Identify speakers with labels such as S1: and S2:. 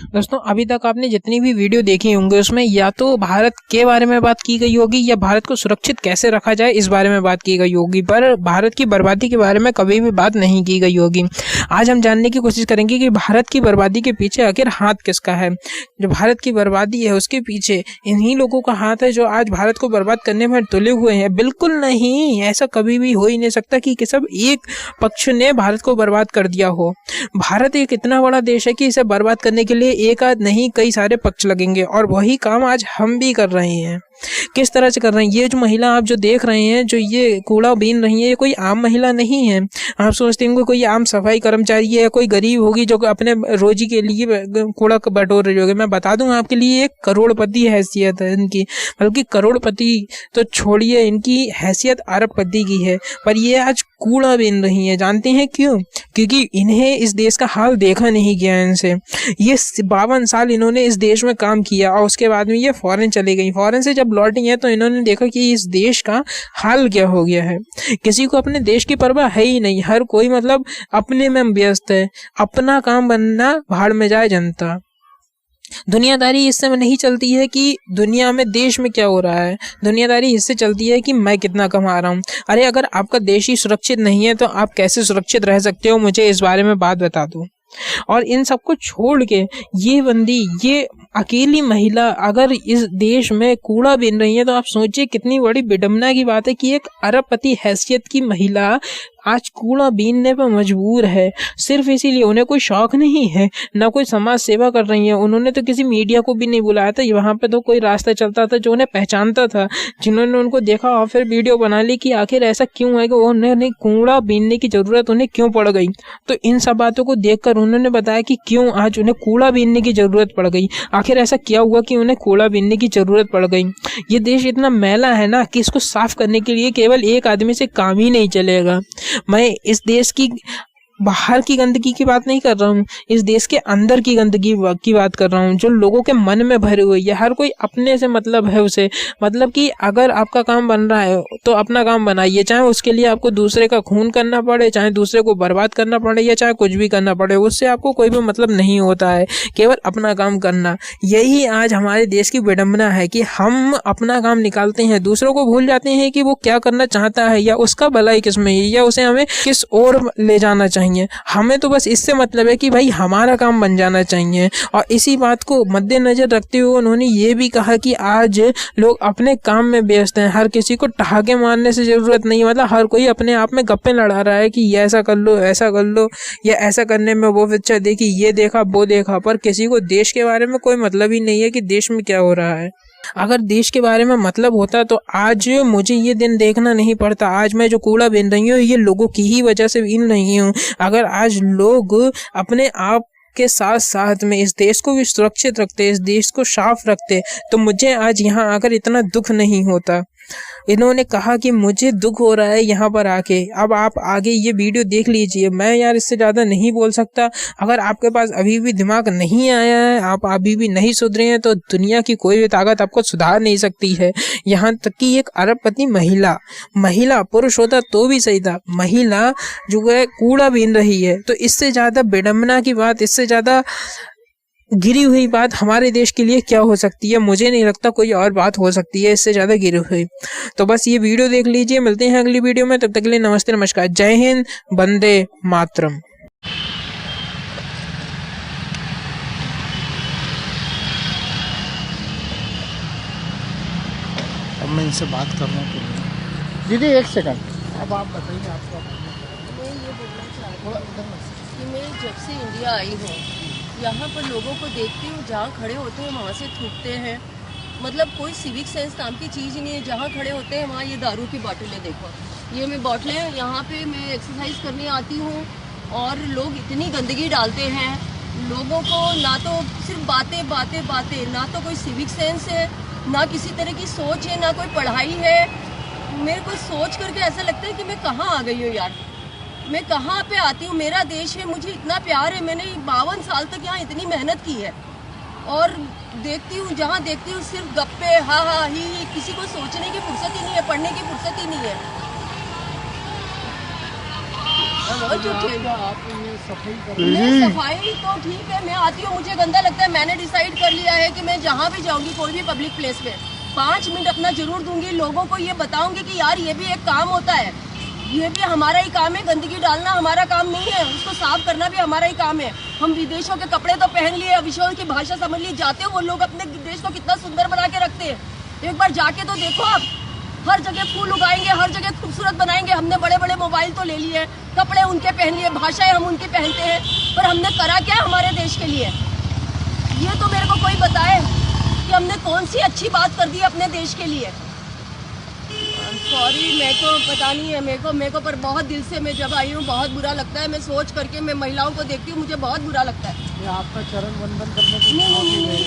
S1: दोस्तों अभी तक आपने जितनी भी वीडियो देखी होंगे उसमें या तो भारत के बारे में बात की गई होगी या भारत को सुरक्षित कैसे रखा जाए इस बारे में बात की गई होगी, पर भारत की बर्बादी के बारे में कभी भी बात नहीं की गई होगी। आज हम जानने की कोशिश करेंगे कि भारत की बर्बादी के पीछे आखिर हाथ किसका है। जो भारत की बर्बादी है उसके पीछे इन्हीं लोगों का हाथ है जो आज भारत को बर्बाद करने में तुले हुए हैं। बिल्कुल नहीं, ऐसा कभी भी हो ही नहीं सकता कि सब एक पक्ष ने भारत को बर्बाद कर दिया हो। भारत एक इतना बड़ा देश है कि इसे बर्बाद करने के लिए एक आध नहीं कई सारे पक्ष लगेंगे और वही काम आज हम भी कर रहे हैं। किस तरह से कर रहे हैं? ये जो महिला आप जो देख रहे हैं, जो ये कूड़ा बीन रही है, ये कोई आम महिला नहीं है। आप सोचते हैं कोई आम सफाई कर्मचारी है, कोई गरीब होगी जो अपने रोजी के लिए कूड़ा बटोर रही होगी। मैं बता दूं आपके लिए एक करोड़पति हैसियत है इनकी, बल्कि करोड़पति तो छोड़िए, इनकी हैसियत अरबपति की है। पर ये आज कूड़ा बीन रही है। जानते हैं क्यों? क्योंकि इन्हें इस देश का हाल देखा नहीं गया इनसे। ये 52 साल इन्होंने इस देश में काम किया और उसके बाद में ये फॉरेन चली गई। फॉरेन से जब लौटी है तो इन्होंने देखा कि इस देश का हाल क्या हो गया है। किसी को अपने देश की परवाह है ही नहीं। हर कोई मतलब अपने में व्यस्त है। अपना काम बनना, भाड़ में जाए जनता। दुनियादारी इससे नहीं चलती है कि दुनिया में देश में क्या हो रहा है। दुनियादारी इससे चलती है कि मैं कितना कमा रहा हूँ। अरे अगर आपका देश ही सुरक्षित नहीं है तो आप कैसे सुरक्षित रह सकते हो, मुझे इस बारे में बात बता दो। और इन सबको छोड़ के ये बंदी, ये अकेली महिला अगर इस देश में कूड़ा बीन रही है तो आप सोचिए कितनी बड़ी विडंबना की बात है कि एक अरबपति हैसियत की महिला आज कूड़ा बीनने पर मजबूर है। सिर्फ इसीलिए, उन्हें कोई शौक नहीं है, ना कोई समाज सेवा कर रही है। उन्होंने तो किसी मीडिया को भी नहीं बुलाया था। वहाँ पे तो कोई रास्ता चलता था जो उन्हें पहचानता था, जिन्होंने उनको देखा और फिर वीडियो बना ली कि आखिर ऐसा क्यों है कि उन्हें कूड़ा बीनने की जरूरत उन्हें क्यों पड़ गई। तो इन सब बातों को देखकर उन्होंने बताया कि क्यों आज उन्हें कूड़ा बीनने की जरूरत पड़ गई। आखिर ऐसा क्या हुआ कि उन्हें कूड़ा बीनने की जरूरत पड़ गई। ये देश इतना मैला है ना कि इसको साफ करने के लिए केवल एक आदमी से काम ही नहीं चलेगा। मैं इस देश की बाहर की गंदगी की बात नहीं कर रहा हूँ, इस देश के अंदर की गंदगी की बात कर रहा हूँ जो लोगों के मन में भरी हुई है। हर कोई अपने से मतलब है उसे, मतलब कि अगर आपका काम बन रहा है तो अपना काम बनाइए, चाहे उसके लिए आपको दूसरे का खून करना पड़े, चाहे दूसरे को बर्बाद करना पड़े या चाहे कुछ भी करना पड़े, उससे आपको कोई भी मतलब नहीं होता है। केवल अपना काम करना, यही आज हमारे देश की विडंबना है कि हम अपना काम निकालते हैं, दूसरों को भूल जाते हैं कि वो क्या करना चाहता है या उसका भलाई किस में है या उसे हमें किस ओर ले जाना चाहिए। हमें तो बस इससे मतलब है कि भाई हमारा काम बन जाना चाहिए। और इसी बात को मद्देनजर रखते हुए उन्होंने ये भी कहा कि आज लोग अपने काम में व्यस्त हैं, हर किसी को ठहाके मारने से जरूरत नहीं। मतलब हर कोई अपने आप में गप्पे लड़ा रहा है कि ये ऐसा कर लो, ऐसा कर लो, या ऐसा करने में वो पिक्चर देखी, ये देखा, वो देखा, पर किसी को देश के बारे में कोई मतलब ही नहीं है कि देश में क्या हो रहा है। अगर देश के बारे में मतलब होता तो आज मुझे ये दिन देखना नहीं पड़ता। आज मैं जो कूड़ा बीन रही हूँ ये लोगों की ही वजह से बीन रही हूँ। अगर आज लोग अपने आप के साथ साथ में इस देश को भी सुरक्षित रखते, इस देश को साफ रखते, तो मुझे आज यहाँ आकर इतना दुख नहीं होता। इन्होंने कहा कि मुझे दुख हो रहा है यहाँ पर आके। अब आप आगे ये वीडियो देख लीजिए। मैं यार इससे ज़्यादा नहीं बोल सकता। अगर आपके पास अभी भी दिमाग नहीं आया है, आप अभी भी नहीं सुधरे हैं, तो दुनिया की कोई भी ताकत आपको सुधार नहीं सकती है। यहाँ तक कि एक अरबपति महिला पुरुष होता तो भी सही था, महिला जो है कूड़ा बीन रही है, तो इससे ज़्यादा विडंबना की बात, इससे ज़्यादा गिरी हुई बात हमारे देश के लिए क्या हो सकती है? मुझे नहीं लगता कोई और बात हो सकती है इससे ज़्यादा गिरी हुई। तो बस ये वीडियो देख लीजिए। मिलते हैं अगली वीडियो में, तब तक के लिए नमस्ते, नमस्कार, जय हिंद, वंदे मातरम।
S2: अब मैं इनसे बात करने के लिए, दीदी एक सेकंड, अब आप बताइए आपका।
S3: मैं ये बोलना चाहती हूँ कि मैं जब से इंडिया आई हूँ यहाँ पर लोगों को देखती हूँ, जहाँ खड़े होते हैं वहाँ से थूकते हैं। मतलब कोई सिविक सेंस नाम की चीज़ ही नहीं है। जहाँ खड़े होते हैं वहाँ ये दारू की बोतलें देखो, ये मैं बोतलें, यहाँ पे मैं एक्सरसाइज करने आती हूँ और लोग इतनी गंदगी डालते हैं लोगों को। ना तो सिर्फ बातें बातें बातें, ना तो कोई सिविक सेंस है, ना किसी तरह की सोच है, ना कोई पढ़ाई है। मेरे को सोच करके ऐसा लगता है कि मैं कहाँ आ गई हूँ यार, मैं कहाँ पे आती हूँ। मेरा देश है, मुझे इतना प्यार है, मैंने 52 साल तक यहाँ इतनी मेहनत की है और देखती हूँ, जहाँ देखती हूँ सिर्फ गप्पे, हा हा ही, किसी को सोचने की फुर्सत ही नहीं है, पढ़ने की फुर्सत ही नहीं है। बहुत झूठे हैं।
S2: आप ये सफाई कर
S3: मैं सफाई तो ठीक है, मैं आती हूँ, मुझे गंदा लगता है। मैंने डिसाइड कर लिया है कि मैं जहाँ भी जाऊंगी कोई भी पब्लिक प्लेस पे 5 मिनट अपना जरूर दूंगी, लोगों को ये बताऊंगी कि यार ये भी एक काम होता है, ये भी हमारा ही काम है। गंदगी डालना हमारा काम नहीं है, उसको साफ करना भी हमारा ही काम है। हम विदेशों के कपड़े तो पहन लिए, विदेशों की भाषा समझ ली, जाते हो वो लोग अपने देश को कितना सुंदर बना के रखते हैं। एक बार जाके तो देखो आप, हर जगह फूल उगाएंगे, हर जगह खूबसूरत बनाएंगे। हमने बड़े बड़े मोबाइल तो ले लिए, कपड़े उनके पहन लिए, भाषाएं हम उनकी पहनते हैं, पर हमने करा क्या हमारे देश के लिए? ये तो मेरे को कोई बताए कि हमने कौन सी अच्छी बात कर दी अपने देश के लिए। सॉरी, मेरे को पता नहीं है, मेरे को पर बहुत दिल से मैं जब आई हूँ बहुत बुरा लगता है। मैं सोच करके मैं महिलाओं को देखती हूँ, मुझे बहुत बुरा लगता है।
S2: ये आपका चरण वंदन करने को
S3: नहीं,